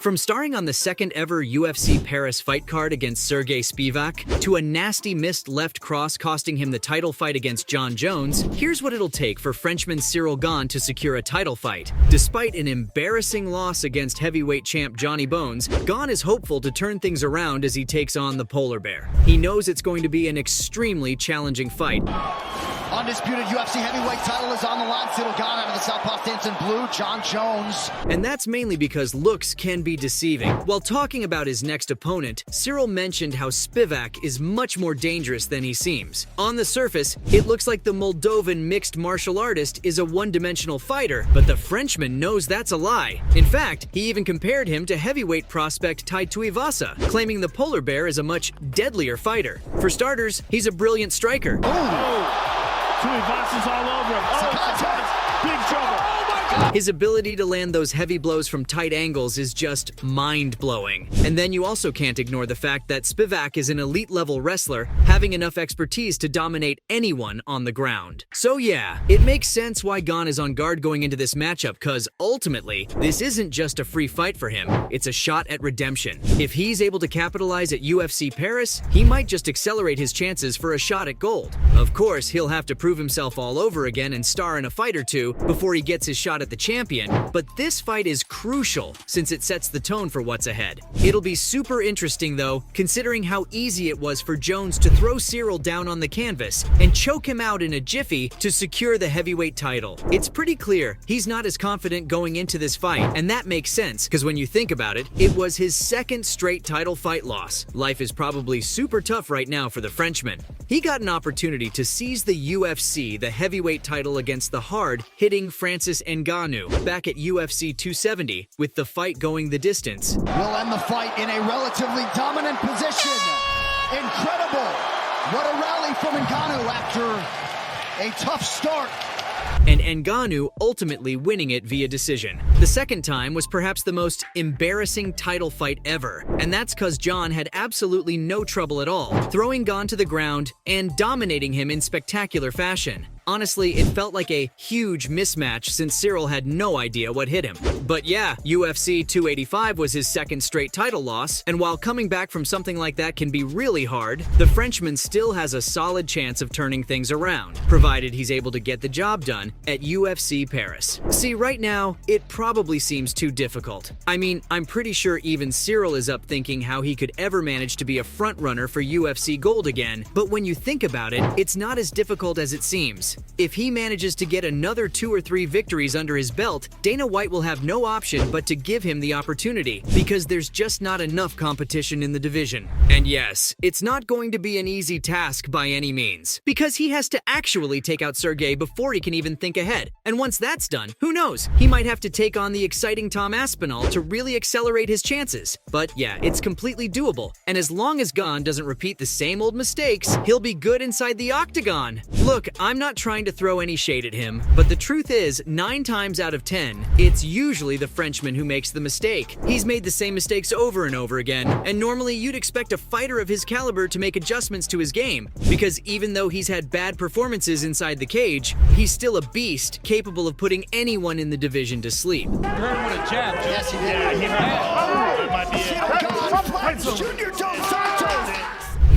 From starring on the second ever UFC Paris fight card against Sergey Spivak, to a nasty missed left cross costing him the title fight against Jon Jones, here's what it'll take for Frenchman Ciryl Gane to secure a title fight. Despite an embarrassing loss against heavyweight champ Johnny Bones, Gane is hopeful to turn things around as he takes on the polar bear. He knows it's going to be an extremely challenging fight. Undisputed UFC heavyweight title is on the line. Ciryl Gane out of the southpaw stance in blue, Jon Jones. And that's mainly because looks can be deceiving. While talking about his next opponent, Ciryl mentioned how Spivak is much more dangerous than he seems. On the surface, it looks like the Moldovan mixed martial artist is a one-dimensional fighter, but the Frenchman knows that's a lie. In fact, he even compared him to heavyweight prospect Tai Tuivasa, claiming the polar bear is a much deadlier fighter. For starters, he's a brilliant striker. Tuivasa's all over him. Oh, big trouble. Oh my God! His ability to land those heavy blows from tight angles is just mind-blowing. And then you also can't ignore the fact that Spivak is an elite-level wrestler, having enough expertise to dominate anyone on the ground. So yeah, it makes sense why Gane is on guard going into this matchup, cause ultimately, this isn't just a free fight for him, it's a shot at redemption. If he's able to capitalize at UFC Paris, he might just accelerate his chances for a shot at gold. Of course, he'll have to prove himself all over again and star in a fight or two before he gets his shot at the champion, but this fight is crucial since it sets the tone for what's ahead. It'll be super interesting though, considering how easy it was for Jones to throw Ciryl down on the canvas and choke him out in a jiffy to secure the heavyweight title. It's pretty clear he's not as confident going into this fight, and that makes sense because when you think about it, it was his second straight title fight loss. Life is probably super tough right now for the Frenchman. He got an opportunity to seize the UFC, the heavyweight title against the hard-hitting Francis Ngannou back at UFC 270, with the fight going the distance. Will end the fight in a relatively dominant position. Incredible. What a rally from Ngannou after a tough start. And Ngannou ultimately winning it via decision. The second time was perhaps the most embarrassing title fight ever, and that's cause Jon had absolutely no trouble at all, throwing Gane to the ground and dominating him in spectacular fashion. Honestly, it felt like a huge mismatch since Ciryl had no idea what hit him. But yeah, UFC 285 was his second straight title loss, and while coming back from something like that can be really hard, the Frenchman still has a solid chance of turning things around, provided he's able to get the job done at UFC Paris. See, right now, it probably seems too difficult. I mean, I'm pretty sure even Ciryl is up thinking how he could ever manage to be a frontrunner for UFC gold again, but when you think about it, it's not as difficult as it seems. If he manages to get another 2 or 3 victories under his belt, Dana White will have no option but to give him the opportunity, because there's just not enough competition in the division. And yes, it's not going to be an easy task by any means, because he has to actually take out Sergey before he can even think ahead. And once that's done, who knows? He might have to take on the exciting Tom Aspinall to really accelerate his chances. But yeah, it's completely doable. And as long as Gane doesn't repeat the same old mistakes, he'll be good inside the octagon. Look, I'm not trying to throw any shade at him, but the truth is, 9 times out of 10, it's usually the Frenchman who makes the mistake. He's made the same mistakes over and over again, and normally you'd expect a fighter of his caliber to make adjustments to his game, because even though he's had bad performances inside the cage, he's still a beast capable of putting anyone in the division to sleep. You heard him with a jab, Joe. Yes, he did. Yeah, he heard it. It might be it. Junior Dos Santos.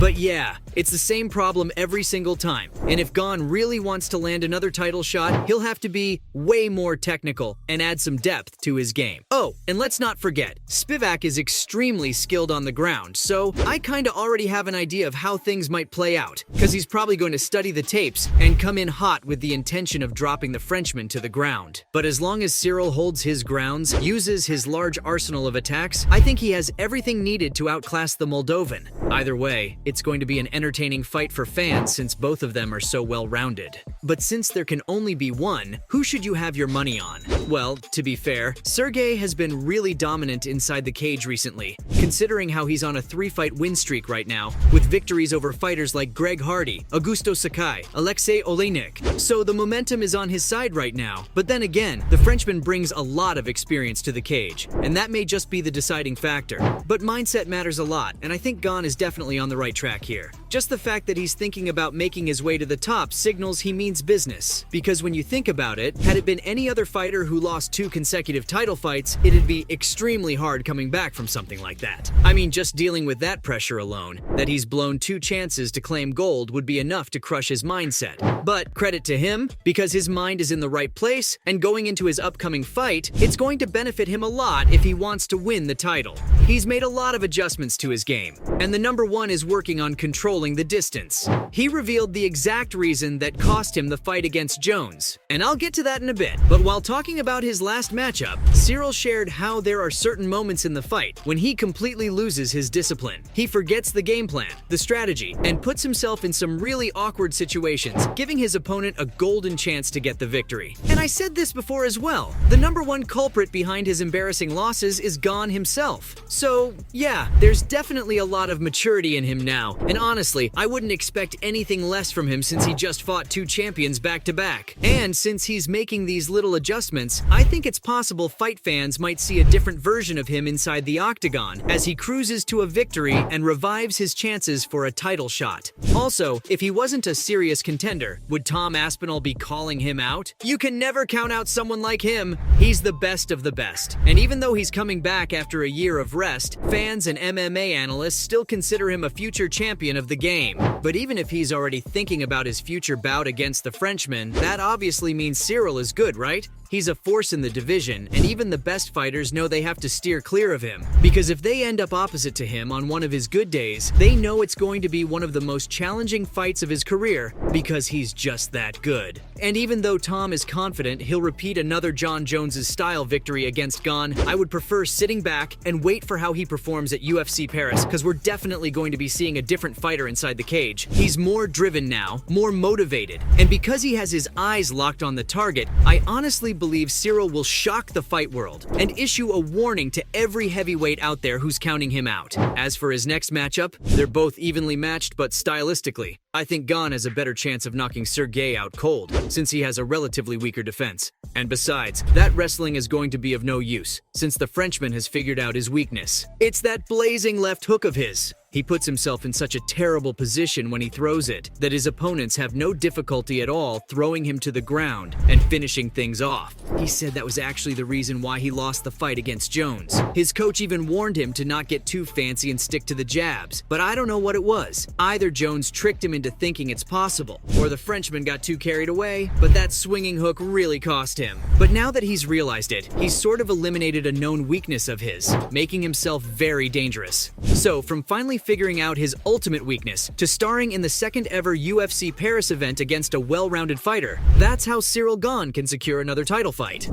But yeah, it's the same problem every single time. And if Gane really wants to land another title shot, he'll have to be way more technical and add some depth to his game. Oh, and let's not forget, Spivak is extremely skilled on the ground, so I kinda already have an idea of how things might play out, because he's probably going to study the tapes and come in hot with the intention of dropping the Frenchman to the ground. But as long as Ciryl holds his grounds, uses his large arsenal of attacks, I think he has everything needed to outclass the Moldovan. Either way, it's going to be an entertaining fight for fans since both of them are so well-rounded. But since there can only be one, who should you have your money on? Well, to be fair, Sergey has been really dominant inside the cage recently, considering how he's on a 3-fight win streak right now, with victories over fighters like Greg Hardy, Augusto Sakai, Alexei Oleinik. So the momentum is on his side right now. But then again, the Frenchman brings a lot of experience to the cage, and that may just be the deciding factor. But mindset matters a lot, and I think Gane is definitely on the right track here. Just the fact that he's thinking about making his way to the top signals he means business. Because when you think about it, had it been any other fighter who lost 2 consecutive title fights, it'd be extremely hard coming back from something like that. I mean, just dealing with that pressure alone, that he's blown 2 chances to claim gold would be enough to crush his mindset. But credit to him, because his mind is in the right place, and going into his upcoming fight, it's going to benefit him a lot if he wants to win the title. He's made a lot of adjustments to his game, and the number 1 is working on controlling the distance. He revealed the exact reason that cost him the fight against Jones, and I'll get to that in a bit. But while talking about his last matchup, Ciryl shared how there are certain moments in the fight when he completely loses his discipline. He forgets the game plan, the strategy, and puts himself in some really awkward situations, giving his opponent a golden chance to get the victory. And I said this before as well, the number 1 culprit behind his embarrassing losses is Gane himself. So yeah, there's definitely a lot of maturity in him now, and honestly, I wouldn't expect anything less from him since he just fought 2 champions back to back. And since he's making these little adjustments, I think it's possible fight fans might see a different version of him inside the octagon as he cruises to a victory and revives his chances for a title shot. Also, if he wasn't a serious contender, would Tom Aspinall be calling him out? You can never count out someone like him. He's the best of the best. And even though he's coming back after a year of rest, fans and MMA analysts still consider him a future champion of the game. But even if he's already thinking about his future bout against the Frenchman, that obviously means Ciryl is good, right? He's a force in the division, and even the best fighters know they have to steer clear of him. Because if they end up opposite to him on one of his good days, they know it's going to be one of the most challenging fights of his career because he's just that good. And even though Tom is confident he'll repeat another Jon Jones' style victory against Gane, I would prefer sitting back and wait for how he performs at UFC Paris, because we're definitely going to be seeing a different fighter inside the cage. He's more driven now, more motivated, and because he has his eyes locked on the target, I honestly believe Ciryl will shock the fight world and issue a warning to every heavyweight out there who's counting him out. As for his next matchup, they're both evenly matched, but stylistically, I think Gane has a better chance of knocking Ciryl Gane out cold, since he has a relatively weaker defense. And besides, that wrestling is going to be of no use, since the Frenchman has figured out his weakness. It's that blazing left hook of his. He puts himself in such a terrible position when he throws it that his opponents have no difficulty at all throwing him to the ground and finishing things off. He said that was actually the reason why he lost the fight against Jones. His coach even warned him to not get too fancy and stick to the jabs, but I don't know what it was. Either Jones tricked him into thinking it's possible, or the Frenchman got too carried away, but that swinging hook really cost him. But now that he's realized it, he's sort of eliminated a known weakness of his, making himself very dangerous. So from finally figuring out his ultimate weakness to starring in the second ever UFC Paris event against a well-rounded fighter, that's how Ciryl Gane can secure another title fight.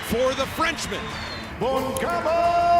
For the Frenchman, Montgomery!